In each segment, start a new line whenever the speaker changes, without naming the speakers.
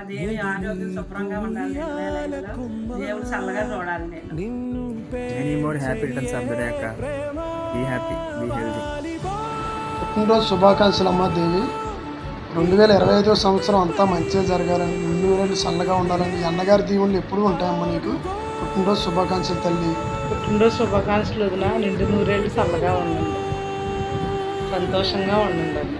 దేవి ఆరోగ్యం శుభ్రంగా ఉండాలి 2005లో. దేవుడు చల్లగా చూడాలి నేను.
Many more happy returns of the day అక్క. Be happy, be healthy.
పుట్టినరోజు శుభాకాంక్షలు అమ్మ దేవి. 2025 సంవత్సరం అంతా మంచిగా జరగాలని, 200 చల్లగా ఉండాలని, అన్నగారి దీవుళ్ళు ఎప్పుడూ ఉంటాయమ్మా నీకు. పుట్టినరోజు శుభాకాంక్షలు తల్లి.
పుట్టినరోజు శుభాకాంక్షలు వదిన. నిండు నూరేళ్ళు చల్లగా ఉండండి, సంతోషంగా ఉండండి.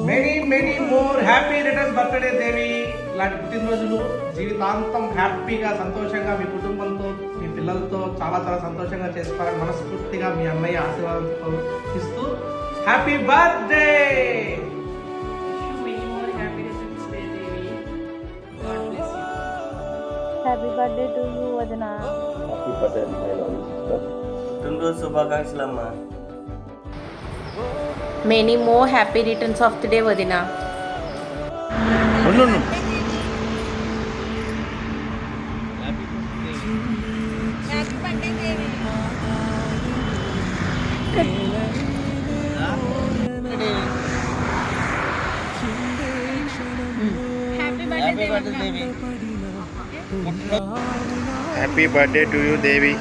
Many many more happy returns birthday Devi. ఇలాంటి పుట్టినరోజులు జీవితాంతం హ్యాపీగా సంతోషంగా మీ కుటుంబంతో మీ పిల్లలతో చాలా చాలా సంతోషంగా చేసుకోవాలని మనస్ఫూర్తిగా మీ అన్నయ్య ఆశీర్వాదంతో ఇస్తూ happy birthday.
Happy birthday to you వదిన.
Happy birthday my love sister. పుట్టినరోజు శుభాకాంక్షలు అమ్మా.
Many more happy returns of the day వదిన.
Happy birthday to you Devi.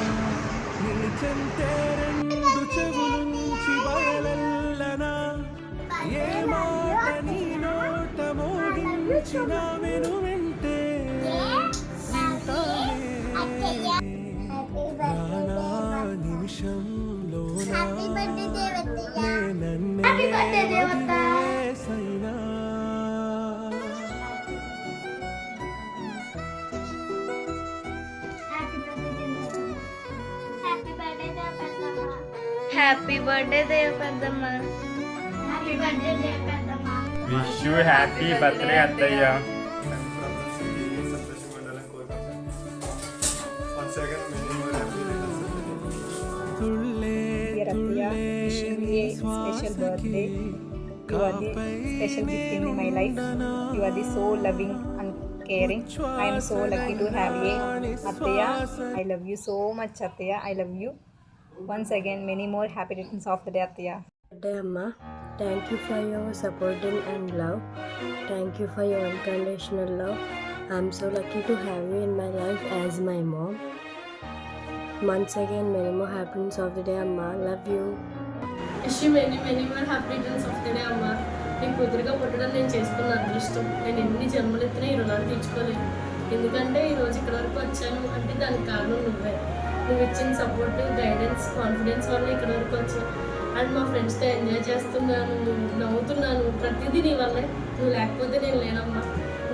Happy birthday Deva పెద్దమ్మ.
విష్ యూ హ్యాపీ బర్త్డే అత్తయ్య.
Dear Athiya, wishing you a special birthday. You are the special gift in my life. You are the so loving and caring. I am so lucky to have you, Athiya. I love you so much, Athiya. I love you. Once again, many more happy returns of the day, Athiya.
Birthday Amma, thank you for your supporting and love. Thank you for your unconditional love. I'm so lucky to have you in my life as my mom. Once again, many more happiness of the day Amma. Love you.
Wish you many many more happy returns of the day అమ్మ. నీ కూతురుగా పుట్టడం నేను చేసుకున్న అదృష్టం. నేను ఎన్ని జన్మలు ఎత్తినా ఈ రుణాలు తీర్చుకోలేను. ఎందుకంటే ఈరోజు ఇక్కడ వరకు వచ్చాను అంటే దానికి కారణం నువ్వే. నువ్వు ఇచ్చిన సపోర్ట్, గైడెన్స్, కాన్ఫిడెన్స్ వల్ల ఇక్కడ వరకు వచ్చాను. అండ్ మా ఫ్రెండ్స్తో ఎంజాయ్ చేస్తున్నాను, నవ్వుతున్నాను. ప్రతిదీ నీ వల్లే. నువ్వు లేకపోతే నేను లేనమ్మా.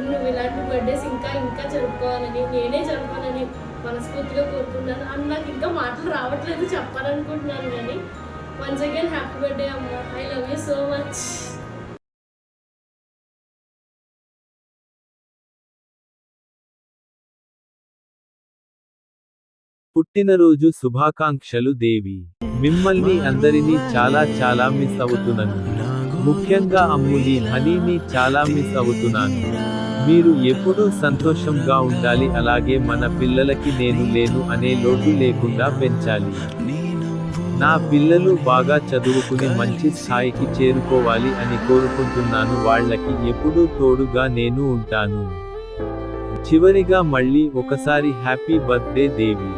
నువ్వు ఇలాంటి బర్త్డేస్ ఇంకా ఇంకా జరుపుకోవాలని, నేనే జరుపుకోవాలని మనస్ఫూర్తిగా కోరుకుంటున్నాను. అండ్ నాకు ఇంకా మాటలు రావట్లేదు చెప్పాలనుకుంటున్నాను కానీ వన్స్ అగైన్ హ్యాపీ బర్త్డే అమ్మ. I love you so much.
పుట్టినరోజు శుభాకాంక్షలు దేవి. మిమ్మల్ని అందరినీ చాలా చాలా మిస్ అవుతున్నాను. ముఖ్యంగా అమ్ముని, హనీని చాలా మిస్ అవుతున్నాను. మీరు ఎప్పుడూ సంతోషంగా ఉండాలి. అలాగే మన పిల్లలకి నేను లేను అనే లోటు లేకుండా పెంచాలి. నా పిల్లలు బాగా చదువుకుని మంచి స్థాయికి చేరుకోవాలి అని కోరుకుంటున్నాను. వాళ్ళకి ఎప్పుడూ తోడుగా నేను ఉంటాను. చివరిగా మళ్ళీ ఒకసారి హ్యాపీ బర్త్డే దేవి.